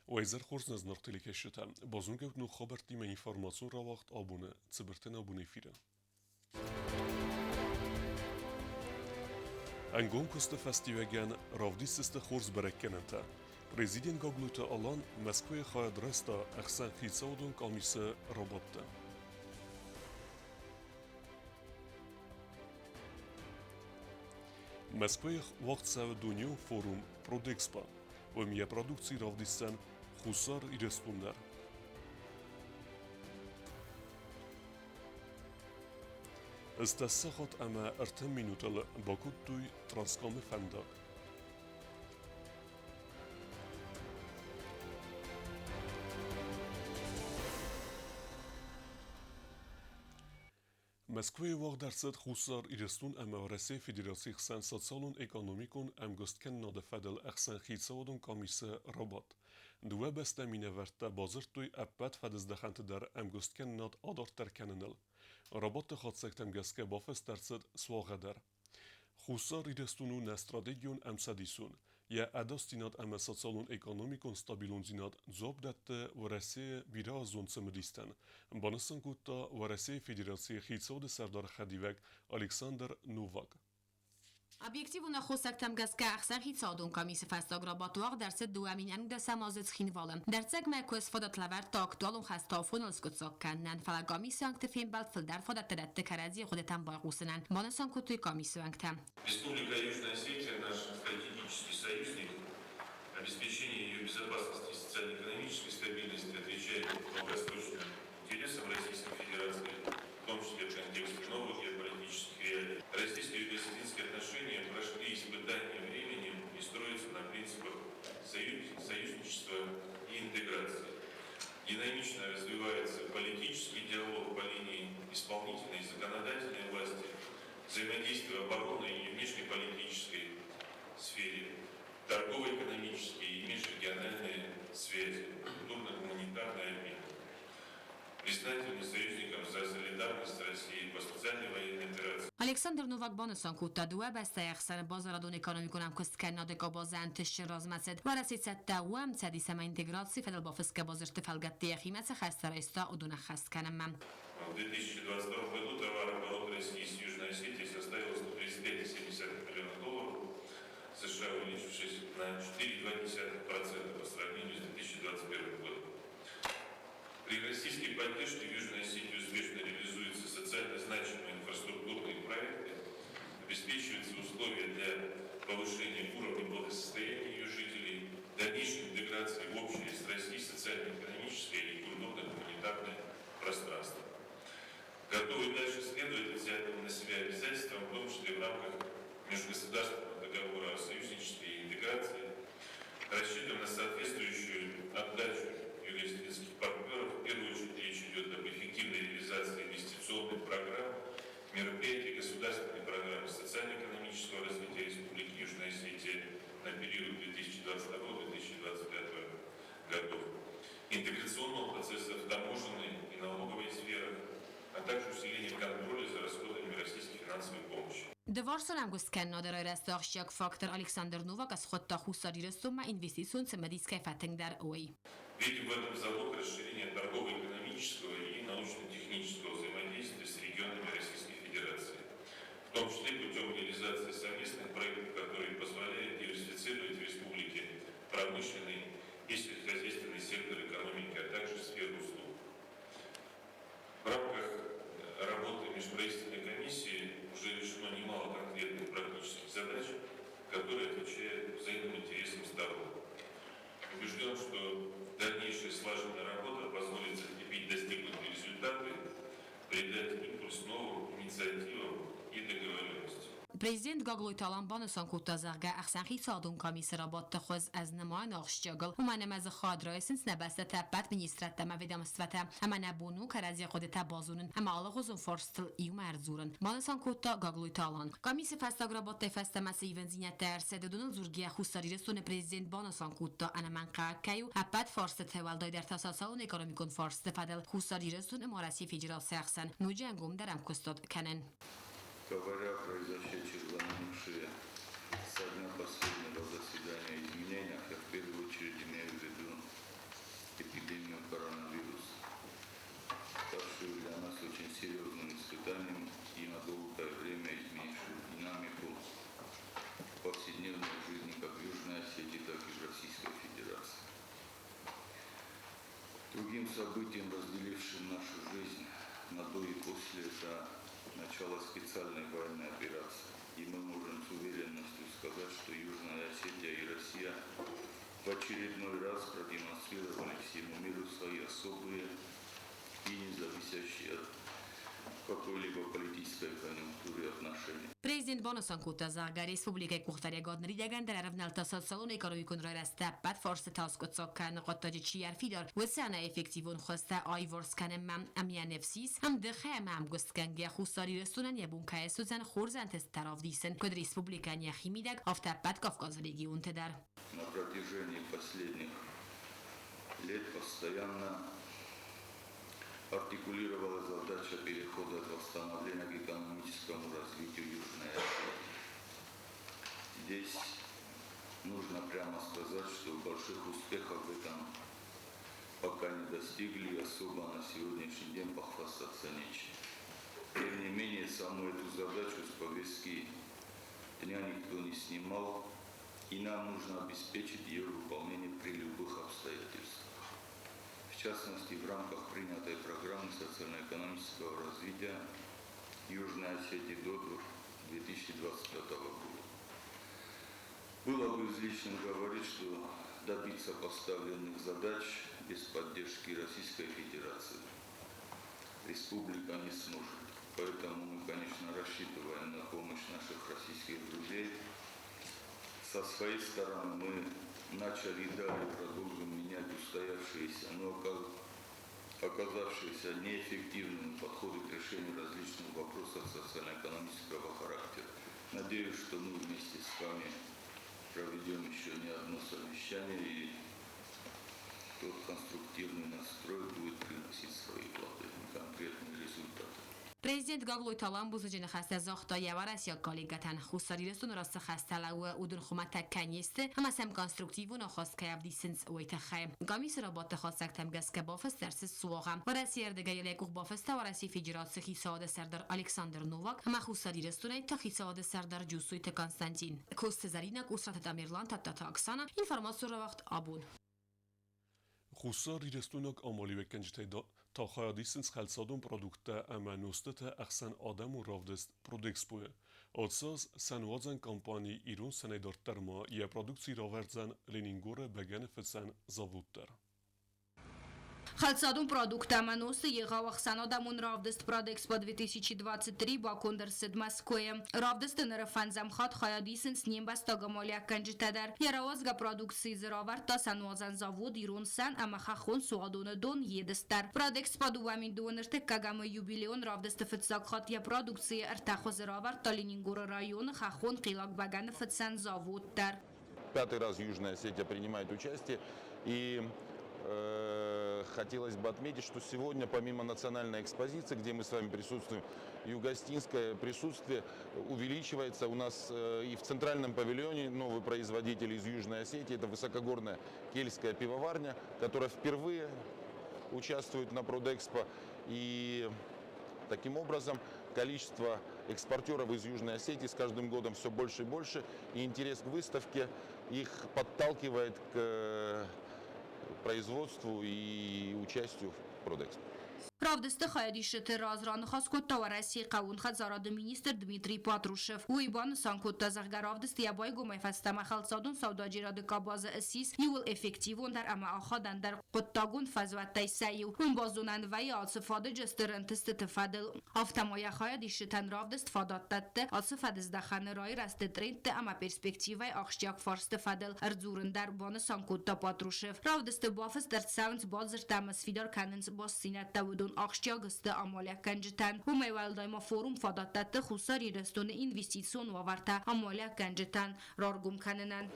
Ойзер хурз нăзнăртили кешета. Бозунгев ну хобертиме информацион равахт абуне. Цыбертен абуне фире. Ангон кусты фестивеген равдистысты хурз береккенente. Президент Гаглуйта Алан Москве хаядреста Ахсан Хицаудун калмисы роботты. Москве вaqt Dunyo форум Prodexpo. Ömye продукции равдистен хусар и респундар. استسخط أما ارتم مينوتل باكوتوي ترانسكام فندا. Москве وقت درصد خسار ایرستون امارسی فدراسیون سنساتسالون اکونومیکون امگست کن ناد فدل اخسان خیتسادون کامیس رابط. دوه بسته مینه ورته بازر توی اپت فدز دخنت در امگست کن ناد آدار ترکننل. رابط خاط سکتم گسکه بافست درصد سواغه در. خسار ایرستونو نسترادیگیون امسادیسون. یا اداستینات امساتسالون اکونومیکون ستابیلون زینات زوب دته ورسی بیرا زون سمدیستن. بانستان گوتا ورسی فدراسی خیتساد سردار خدیوک الکساندر نوواک. Объективу на хосактам газка ахсахи цадун комисси фастаграбатуаг درصد دوامین ده سمازت خینوالن درصد مکوس فدات لور تاکتوالون خستافون السکوتساک کنن فلا کمیسی انگت فیم بال فل در فدات تدت کرازی خودتان باقوسنن بانسان کتوی کمیسی انگتم. Республика Южная Осетия наш стратегический союзник. Обеспечение ее безопасности и социально-экономической стабильности отвечает долгосрочным интересам Российской Федерации, в том числе в контексте новых геополитических реалий. Российско-юго-осетинские отношения прошли испытания временем и строятся на принципах союзничества и интеграции. Динамично развивается политический диалог по линии исполнительной и законодательной власти, взаимодействие в оборонной и внешнеполитической сфере, торгово-экономические и межрегиональные связи, культурно-гуманитарный обмен. Признательны союзникам за солидарность России по специальной военной операции. Alexander Novak بانسان کوتا دوه بسته اخسان بازارادون اکونومیکونم کست کناده گابازن تشن رازمسد و رسید سته و هم تدی سما انتگراسی فدل بافسک بازرت فلگتی خیمت خسته رایستا و دون خست کنم من. В 2022 году товарооборот России с Южной Осетией составил $135,7 миллиона, США увеличившись на 4,2% по сравнению с 2021 годом. При российской поддержке в Южной Осетии успешно реализуются социально значимые инфраструктурные проекты, обеспечиваются условия для повышения уровня благосостояния ее жителей, дальнейшей интеграции в общее с Россией социально-экономическое и культурно-гуманитарное пространство. Готовы дальше следовать взятым на себя обязательствам, в том числе в рамках межгосударственного договора о союзничестве и интеграции, рассчитываем на соответствующую отдачу юго-осетинских партнеров. В первую очередь речь идет об эффективной реализации инвестиционных программ, мероприятий государственной программы социально-экономического развития Республики Южная Осетия на период 2022-2025 годов, интеграционного процесса в таможенной и налоговой сферах, а также усиление контроля за расходами российской финансовой помощи. دوارسان هم گست کن نادرای رستاخشیاک فاکتور الکساندر نوواک از خود تا خوصاری رستوم و انوستیسیون سمدیس که فتنگ در اوی. Видим в этом залог расширения торгово-экономического и научно-технического взаимодействия с регионами Российской Федерации, в том числе путем реализации совместных проектов, которые позволяют диверсифицировать в республике промышленный и сельскохозяйственный сектор экономики, а также сферу услуг. В рамках работы межправительственной комиссии уже решено немало конкретных практических задач, которые отвечают взаимным интересам сторон. Убежден, что дальнейшая слаженная работа позволит закрепить достигнутые результаты, придать импульс новым инициативам и договоренностям. Президент Gagloj Talan بانسان کوتا زرگه اخسان خی سادون کامیس را بات خوز از نمای ناخشجاگل و من مز خاد رایسنس نبسته تبت منیسترت تما ویدام استفته اما نبونو کرازی خود تبازونن اما آلغوزون فرستل ایو مرزورن بانسان کوتا Gagloj Talan کامیس فستاگ را بات فسته مسی ونزینه ترسده دونل زورگی خوستاری رسون پرزیدنت بانسان کوتا انا من قاکیو اپت فارست تولدای در تاساسالون اکونومیکون فارست فدل خوستاری رسون امارسی فدراسیون اخسان نوجنگوم درم کستاد کنن. Говоря о произошедших за минувшие со дня последнего заседания изменениях, я в первую очередь имею в виду событием, разделившим нашу жизнь на до и после, это начало специальной военной операции. И мы можем с уверенностью сказать, что Южная Осетия и Россия в очередной раз продемонстрировали всему миру свои особые и независящие от какой-либо политической конъюнктуры отношения. Prezident Banosan Kutazarga Respublikai Kuhtarjagadnır idegen der ervnelta Szalon ekonomikunra reszteppet forse taskotsokkal naqattaji csiár fidar وسعنا effektivun خواسته آیورسکنم امیا نفسیس هم دخم هم گستکنگی خوصاری رستونن یبون که سوزن خورزن تست طرف دیسن کد ریسپوبلیکان یخی میدگ آفتپت کافکاز رегион تدر. На протяжении последних лет постоянно артикулировалась задача перехода от восстановления к экономическому развитию Южной Осетии. Здесь нужно прямо сказать, что больших успехов в этом пока не достигли, и особо на сегодняшний день похвастаться нечем. Тем не менее, саму эту задачу с повестки дня никто не снимал, и нам нужно обеспечить ее выполнение при любых обстоятельствах. В частности, в рамках принятой программы социально-экономического развития Южной Осетии до 2025 года. Было бы излишним говорить, что добиться поставленных задач без поддержки Российской Федерации республика не сможет. Поэтому мы, конечно, рассчитываем на помощь наших российских друзей. Со своей стороны мы начали и далее продолжим менять устоявшиеся, но оказавшиеся неэффективными подходы к решению различных вопросов социально-экономического характера. Надеюсь, что мы вместе с вами проведем еще не одно совещание, и тот конструктивный настрой будет приносить свои плоды, конкретные результаты. Prezident Gavloy Talan buzujini xasta zaxta yavaras ya kollegatan خوصاری رستون راست خسته لو اودن خمت کنیسته هم اسم کنسترکتیو نخواست که ابدیسنس ویت خیم گامیس را با تخواست تم گس که بافست درس سواغم و رسی اردگی لیکوخ بافسته و رسی فجرات سخی ساده سردار الکساندر نوواک هم خوصاری رستونه تا خی ساده سردار جوسوی کنستانتین کوست زرینک اسرت دمیرلان تا تاکسانا اینفرماسیون را وقت آبون Խուսար իրեստունակ ամալի վեկենջտե تا خیادیسنس خلصادون پرودکتا اما نوستت اخسن آدم و رافدست پرودکسپوه. آدساز سنوازن کمپانی ایرون سنیدار ترما یه پرودکسی راورزن لینینگوره بگن فسن زاوودتر. Халцадун продукта маносы егавах санадамун равдест Продекспо 2023 бакундерсид Москве. Равдест нерфанзам хат хаядисен с ним бастагамалия канжитадар. Яравазга продукции зравар та сануазан завод ирун сан амахахон суадун дон едестар. Продекспо дувамин донерте кагама юбилеон равдест фитсак хат я продукции артахо зравар та Ленингор район хахон қилак баган фитсан завод тар. Пятый раз Южная Осетия принимает участие, и хотелось бы отметить, что сегодня, помимо национальной экспозиции, где мы с вами присутствуем, югостинское присутствие увеличивается. У нас и в центральном павильоне новый производитель из Южной Осетии, это высокогорная кельтская пивоварня, которая впервые участвует на Продэкспо. И таким образом количество экспортеров из Южной Осетии с каждым годом все больше и больше. И интерес к выставке их подталкивает к производству и участию в Продэкспо. Равдесте хаядиште разран хаскота ва России каун хазарад министр Дмитрий Патрушев. Уйбан санкота заргаравдесте ябай гумай фастама халцадун саудаджирад кабаза асис юл эффективун дар ама ахадан дар قطاگون فزوتای سیو اون بازونن و یا استفاده جسترنت استفاده افتمایا خایدیش تن رافت استفاده تت استفاده زدخانه رای رست ترنت اما پرسپکتیوی اخشیاک فارست فادل ارزورن در بان سانکوتا پاتروشف رافت است بافست در ساوند بازر تماس فیدار کننس باز سینت تودون اخشیاک است امالیا کنجتن و میوال دایما فوروم فاده تت خساری رستون اینوستیسیون و ورتا امالیا کنجتن رارگم کننن.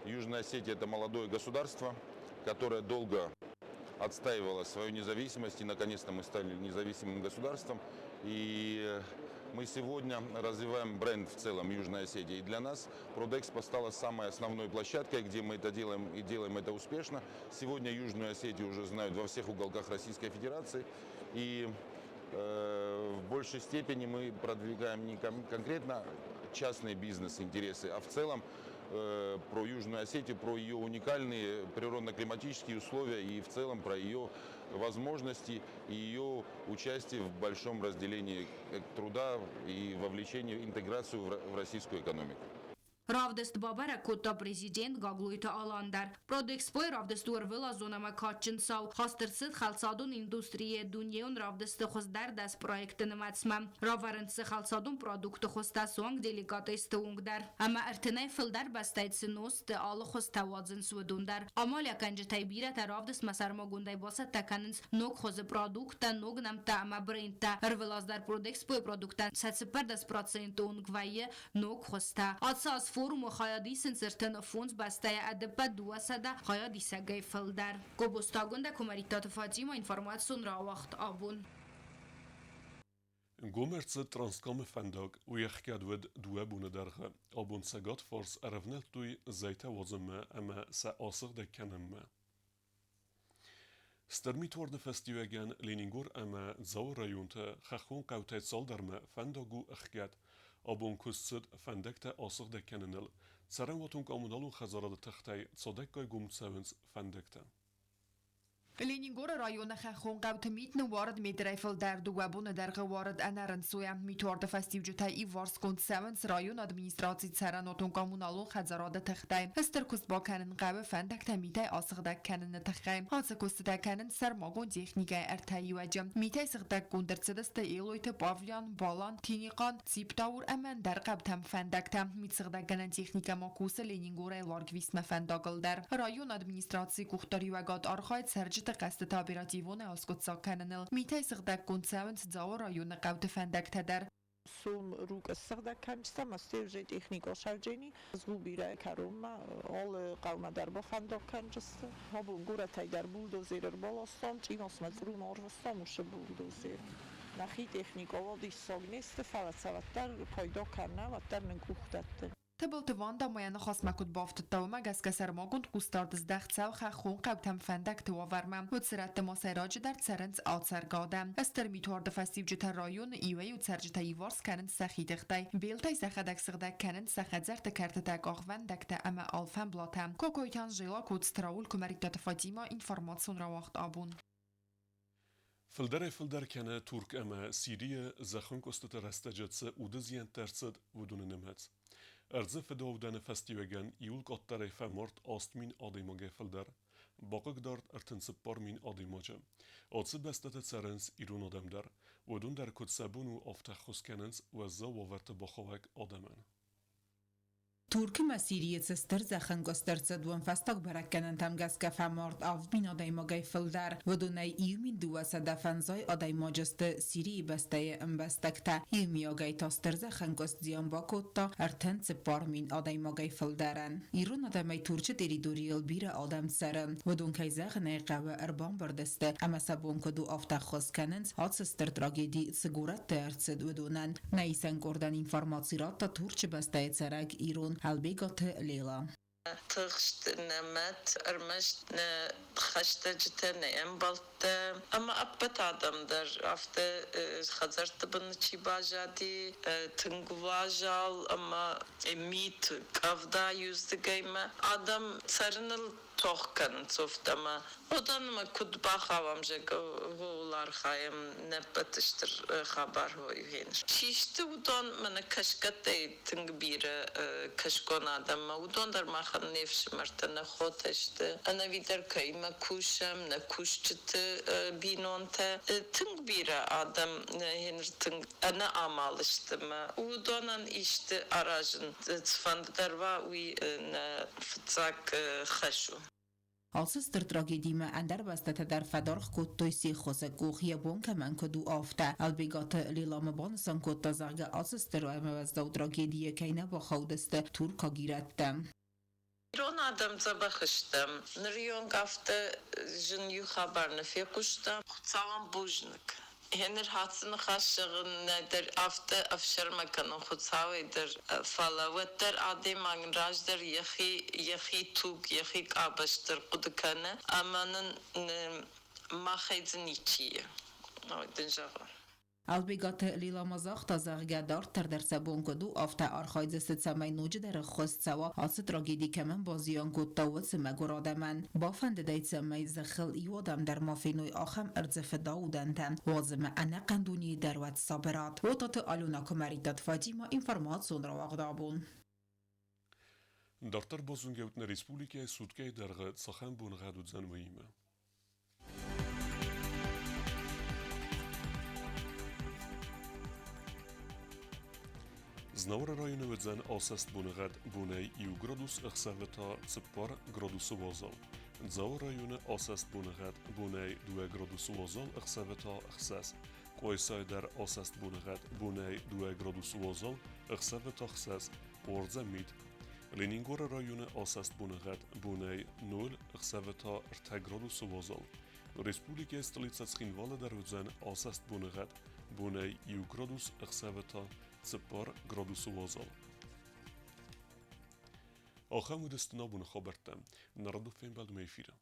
Южная Осетия – это молодое государство, которое долго отстаивало свою независимость, и наконец-то мы стали независимым государством. И мы сегодня развиваем бренд в целом Южной Осетии. И для нас Продэкспо стала самой основной площадкой, где мы это делаем, и делаем это успешно. Сегодня Южную Осетию уже знают во всех уголках Российской Федерации. И в большей степени мы продвигаем не конкретно частные бизнес-интересы, а в целом про Южную Осетию, про ее уникальные природно-климатические условия и в целом про ее возможности и ее участие в большом разделении труда и вовлечении в интеграцию в российскую экономику. Ravdest babara kota prezident gagluita alandar. Prodexpoy ravdest urvela zonama kaçınsal. Hastırsit xalsadun industriye dunyeun ravdest xozdar das proyektini matsmam. Ravarıntsı xalsadun produktu xosta soğang delikatı isteungdar. Ama ertinay fıldar bastaytsı nost alı xostawadzın suedundar. Amal yakancı taybira ta ravdest masarma gunday basa takanins nog xoze produkta nog namta ama brenda. Ervelazdar prodexpoy produktan 70% ungvaye nog xosta. Atsas فورم خیادی سنسرتن فونز بسته ادب دو سده خیادی سگه فلدر گوبستاگونده کمریتات فاجیما اینفرماسیون را وقت آبون Gomerce transkame fendag uyexkad wed due bune derge, abon segat fors erevnet tui zeyte wazeme eme se asig de kenemme. Stermit warde festiwegen Leningur eme zau rayunte chachon kautet salderme fendagu exkad, abon kustsud fendekte asig de kennenel, seren watun kommunalun chazara de techtei tsodekkay gumtsevens fendekte. Leningur rayonu xaxon qavtmitni warad medreyfel der duwabun derge warad anaren soya mitwarde festivjutay i vars kontsevens rayon administracji ceranotun kommunalun xazarada techtay ester kustbakanin qabe fendekte mitay asıqdak kanin techtay hatsa kustdakanin sermagon texnikay ertayi wajam mitay sığdak gundertsedeste eloyte pavlian balan tiniqan tsiptavur aman der qabtam fendekte mitsığdakanin texnika makusa Leninguray largvisme fendagıl der rayon administracji kuxtari vagat arxayt serjit قصد تابیراتیوون اسکوتسا کننل میته سقدک کنساون زاو رایون قوت فندک تدر سوم روک سقدک کنستا مستوجه تکنیکا شوجینی زو بیره کروما آل قوم در با فندک کنجسته ها بو گوره تای در بولدوزیر بالاستان چی ماسمت رو نارستان موشه بولدوزیر نخی تکنیکا و دیساگ نیست فقط سوتر پایدا کنه و در نگوختده تبلت واندا مايان خاص ما كنت بافت التوما جاس كسر ما كنت قستارد زدخت سو خون قبتم فندك توافرمم وتسرت ما سراج در تسرنس آتسر قادم استر میتوارد فستیو جتا رایون ایوی و تسرجتا ایوارس کنن سخید اختای بیلتای سخدک سخدک کنن سخد زرت کرت تاق آخوان دکتا اما آلفن بلاتم کوکویتان جیلا کود ستراول کمریتات فاتیما اینفرماتسون را وقت آبون Filder kene Turk eme Siriye zexun kostet restecetse udezien terced vudun nemets. Erze fedovdane festiwegen iul kottare femort astmin ademage filder, bakak dart ertensepparmin ademaje. Atse bestete cerens irun ademder, vudun der kutsebunu aftechos kenens wezza waverte bachavek ademen. تورک مسیریت سستر زخن گسترد دوم فستاق برکنن تم گس کف مرد آف بین آدای مگای فلدر و دونای ایومین دو سدفنزای آدای ماجست سیری بسته ام بستکتا ایومی آگای تاستر زخن گست زیان باکوتا ارتن سپار مین آدای مگای فلدرن ایرون آدمای تورچه دیری دوریل بیر آدم سرن و دون که زخنه قوه اربان بردسته اما سبون کدو آفتا خوز کننز آد سستر تراگیدی سگورت ترسد و دونن نیسن گردن اینفرماتیرات تا تورچه بسته سرگ ایرون البيغوت ليلا تغشت نمت ارمشت خشت جتن امبلت اما ابت آدم در افته خزرت بنچی باجادی تنگواجال اما میت کافدا yüzdegeyme adam sarınıl tohkan softama odan mı kudba xavam jega volar xayım ne batıştır xabar hoyhenir çişti udan mana kaşkat ting bir kaşkon adam udan dar maxan nefşmertene xoteşti ana vidar kayma kuşam ne kuşçıtı binonte ting bir adam henir ting ana amalıştım udanan işte aracın tsfanddarva uy ne fıtsak xaşu Alsıstır tragedime ender bastete der fedarx kottoysi xose koxie bonke men kodu afte albigatı lilama bansan kotta zarge alsıstır emevezdav tragediye keyne ba xawdeste turka girettem. İron adam zabaxıştım. Nıryon gafte jın yu xabarını fekuştam. Xutsavan bujnik. Henir hatsını xaşığın nedir afte afşarmakanın xutsavidir falavettir adim angrajdır yahi tuk yahi kabaştır kudukanı amanın mahedzin içiye. Oydun java. Albigat Lila Mazach Tazargadar Terdersabon Godu after Archaides Samai Nuj der Khostsawa as tragedi kemen bazian Gottawa Semagorademan Bafand Deitsamai Zakhil Yodam der Mafinui Acham Erzefedaudantam Wazma Ana Qanduni Derwat Saberat Wotat Aluna Komaritat Fatima information Rawagdabun Darter Bozungeutne Respublike Sudkei der Tsachen Bunrad Zanwime. Znawra rajony wydzen asest bunegad bunej iu gradus echseveta cepar gradus wazal. Dzau rajony asest bunegad bunej due gradus wazal echseveta echses. Koysay der asest bunegad bunej due gradus wazal echseveta echses. Orza mit. Leningora rajony asest bunegad bunej 0 echseveta erte gradus wazal. Respublike stolica Schinwale der wydzen asest bunegad bunej iu gradus echseveta cepar gradus wazal. آخر مدستنا بون خبرتم نردو فين بعد ما يفيرم